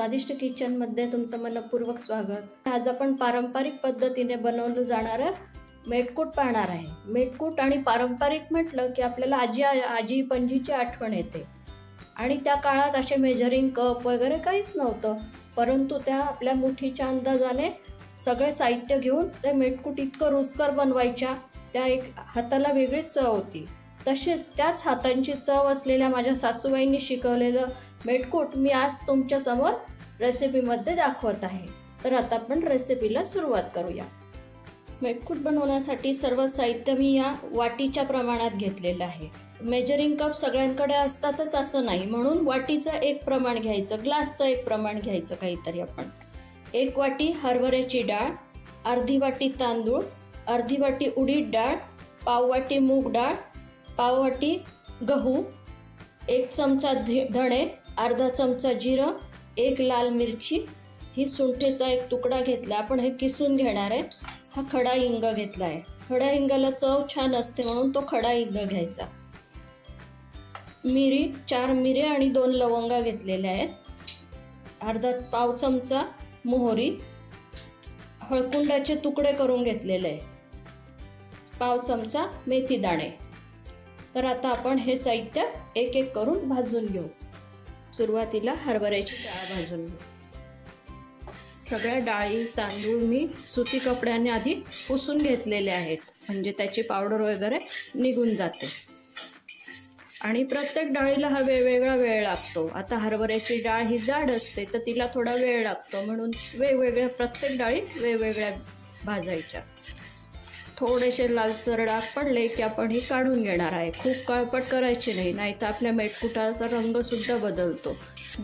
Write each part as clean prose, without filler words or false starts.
स्वादिष्ट किचनमध्ये तुमचं मनपूर्वक स्वागत। आज आपण पारंपरिक पद्धतीने बनवलं जाणारं मेटकूट पाहणार आहे। मेटकूट आणि पारंपरिक म्हटलं की आपल्याला आजी पणजीची आठवण येते आणि त्या काळात असे मेजरिंग कप वगैरे काहीच नव्हतं, परंतु त्या आपल्या मुठीच्या अंदाजाने सगळे साहित्य घेऊन ते मेटकूट इतकं रुचकर बनवायच्या, त्या एक हाताला वेगळीच चव होती। तसेच त्याच हातांची चव असलेल्या माझ्या सासूबाईंनी शिकवलेलं मेटकूट मी आज तुमच्या समोर रेसिपीमध्ये दाखवत आहे। तर आता आपण रेसिपीला सुरुवात करूया। मेटकूट बनवण्यासाठी सर्व साहित्य मी या वाटीच्या प्रमाणात घेतलेलं आहे। मेजरिंग कप सगळ्यांकडे असतातच असं नाही, म्हणून वाटीचं एक प्रमाण घ्यायचं, ग्लासचं एक प्रमाण घ्यायचं काहीतरी। आपण 1 वाटी हरभऱ्याची डाळ, अर्धी वाटी तांदूळ, अर्धी वाटी उडीद डाळ, पाव वाटी मूग डाळ, पाव वाटी गहू, 1 चमचा धणे, अर्धा चमचा जिरं, 1 लाल मिरची, ही सुंठेचा एक तुकडा घेतला, आपण हे किसून घेणार आहे। हा खडा हिंग घेतला आहे, खडा हिंगाला चव छान असते म्हणून तो खडा हिंग घ्यायचा। मिरी, 4 मिरे आणि 2 लवंगा घेतलेल्या आहेत, अर्धा पाव चमचा मोहरी, हळकुंडाचे तुकडे करून घेतलेले आहे, पाव चमचा मेथी दाणे। तर आता आपण हे साहित्य एक एक करून भाजून घेऊ। सुरुवातीला हरभऱ्याची डाळ भाजून घेऊ। सगळ्या डाळी तांदूळ मी सुती कपड्याने आधी पुसून घेतलेले आहेत, म्हणजे त्याची पावडर वगैरे निघून जाते। आणि प्रत्येक डाळीला हा वेगवेगळा वेळ लागतो। आता हरभऱ्याची डाळ ही जाड असते तर तिला थोडा वेळ लागतो, म्हणून वेगवेगळ्या प्रत्येक डाळी वेगवेगळ्या भाजायच्या। थोडेसे लालसर डाग पडले की आपण ही काढून घेणार आहे। खूप काळपट करायची नाही, नाहीतर आपल्या मेटकुटाचा रंग सुद्धा बदलतो।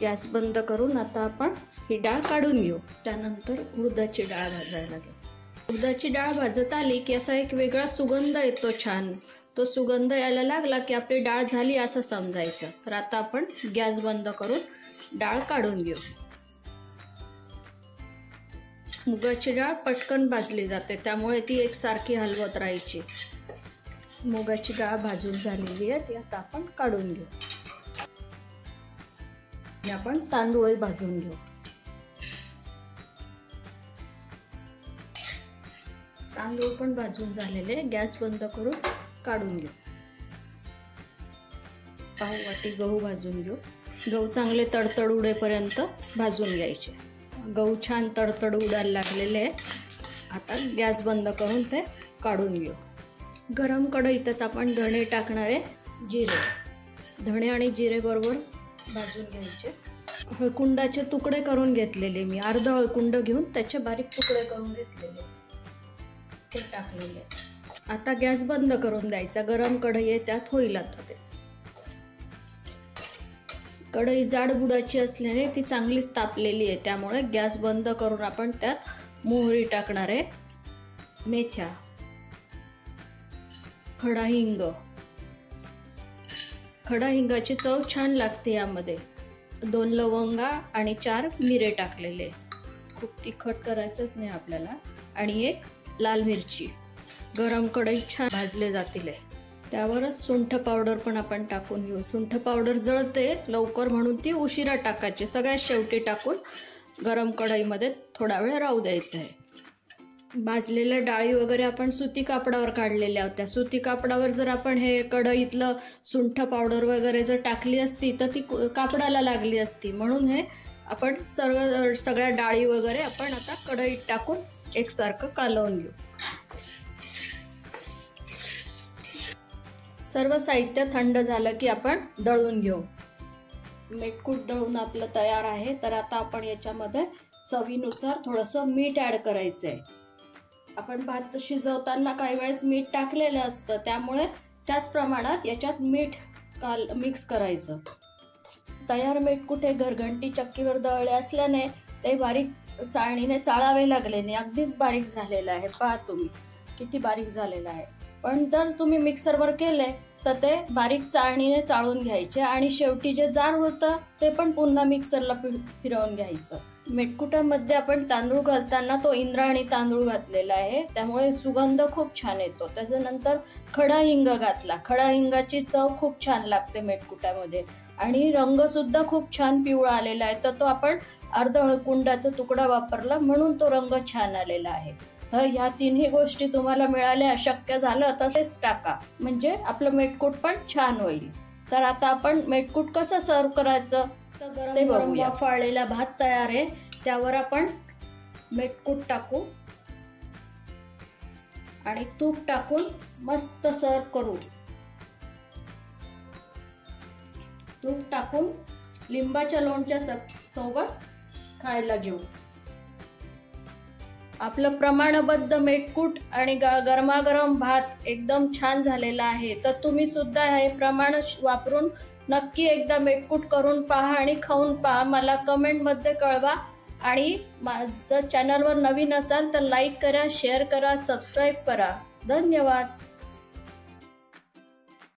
गॅस बंद करून आता आपण ही डाळ काढून घेऊ। त्यानंतर उडदाची डाळ भाजायला घेऊ। उडदाची डाळ भाजत आली की असा एक वेगळा सुगंध येतो छान, तो सुगंध यायला लागला की आपली डाळ झाली असं समजायचं। तर आता आपण गॅस बंद करून डाळ काढून घेऊ। मुगाची डाळ पटकन भाजली जाते, त्यामुळे ती एकसारखी हलवत राहायची। मुगाची डाळ भाजून झालेली आहे, ती आता आपण काढून घेऊ। आपण तांदूळ भाजून घेऊ। तांदूळ पण भाजून झालेले, गॅस बंद करून काढून घेऊ। पाव वाटी गहू भाजून घेऊ। गहू चांगले तडतड उडेपर्यंत भाजून घ्यायचे। गहू छान तडतड उडायला लागलेले आहे, आता गॅस बंद करून ते काढून घेऊ। गरम कढईतच आपण धणे टाकणार आहे, जिरे, धणे आणि जिरे बरोबर भाजून घ्यायचे। हळकुंडाचे तुकडे करून घेतलेले मी, अर्ध हळकुंड घेऊन त्याचे बारीक तुकडे करून घेतलेले ते टाकलेले। आता गॅस बंद करून द्यायचा, गरम कढई आहे त्यात होईल आता ते। कढई जाड बुडाची असल्याने ती चांगलीच तापलेली आहे, त्यामुळे गॅस बंद करून आपण त्यात मोहरी टाकणार आहे, मेथ्या, खडा हिंग। खडा हिंगाची चव छान लागते यामध्ये। 2 लवंगा आणि 4 मिरे टाकलेले, खूप तिखट करायचंच नाही आपल्याला, आणि 1 लाल मिरची। गरम कढईत छान भाजले जातील, त्यावरच सुंठ पावडर पण आपण टाकून घेऊ। सुंठ पावडर जळते लवकर म्हणून ती उशिरा टाकायची, सगळ्यात शेवटी टाकून गरम कढईमध्ये थोडा वेळ राहू द्यायचं आहे। भाजलेल्या डाळी वगैरे आपण सुती कापडावर काढलेल्या होत्या, सुती कापडावर जर आपण हे कढईतलं सुंठ पावडर वगैरे जर टाकली असती तर ती कापडाला लागली असती, म्हणून हे आपण सगळ्या डाळी वगैरे आपण आता कढईत टाकून एकसारखं कालवून घेऊ। सर्व साहित्य थंड झालं की आपण दळून घेऊ। मेटकूट दळून आपलं तयार आहे। तर आता आपण याच्यामध्ये चवीनुसार थोडंसं मीठ ॲड करायचं आहे। आपण भात शिजवताना काही वेळेस मीठ टाकलेलं असतं, त्यामुळे त्याच प्रमाणात याच्यात मीठ मिक्स करायचं। तयार मेटकूट हे घरघंटी चक्कीवर दळले असल्याने ते बारीक चाळणीने चाळावे लागले नाही, अगदीच बारीक झालेलं आहे। पहा तुम्ही किती बारीक झालेलं आहे। पण जर तुम्ही मिक्सरवर केले तर ते बारीक चाळणीने चाळून घ्यायचे, आणि शेवटी जे जाड होतं ते पण पुन्हा मिक्सरला फिरवून घ्यायचं। मेटकुटामध्ये आपण तांदूळ घालताना तो इंद्रायणी तांदूळ घातलेला आहे, त्यामुळे सुगंध खूप छान येतो। त्याच्यानंतर खडा हिंग घातला, खडा हिंगाची चव खूप छान लागते मेटकुटामध्ये, आणि रंगसुद्धा खूप छान पिवळा आलेला आहे. तर तो आपण अर्ध हळकुंडाचा तुकडा वापरला म्हणून तो रंग छान आलेला आहे. तर ह्या तिन्ही गोष्टी तुम्हाला मिळाल्या, शक्य झालं तसेच टाका, म्हणजे आपलं मेटकूट पण छान होईल. तर आता आपण मेटकूट कसं सर्व करायचं ते बघूया. वाफाळलेला भात तयार आहे, त्यावर आपण मेटकूट टाकू आणि तूप टाकून मस्त सर्व करू. तूप टाकून लिंबाच्या लोणच्या सोबत खायला घेऊ. आपलं प्रमाणबद्ध मेटकूट आणि गरमागरम भात एकदम छान झालेला आहे. तर तुम्ही सुद्धा हे प्रमाण वापरून नक्की एकदा मेटकूट करून पहा आणि खाऊन पहा. मला कमेंटमध्ये कळवा. आणि माझं चॅनलवर नवीन असाल तर लाईक करा, शेअर करा, सबस्क्राईब करा. धन्यवाद.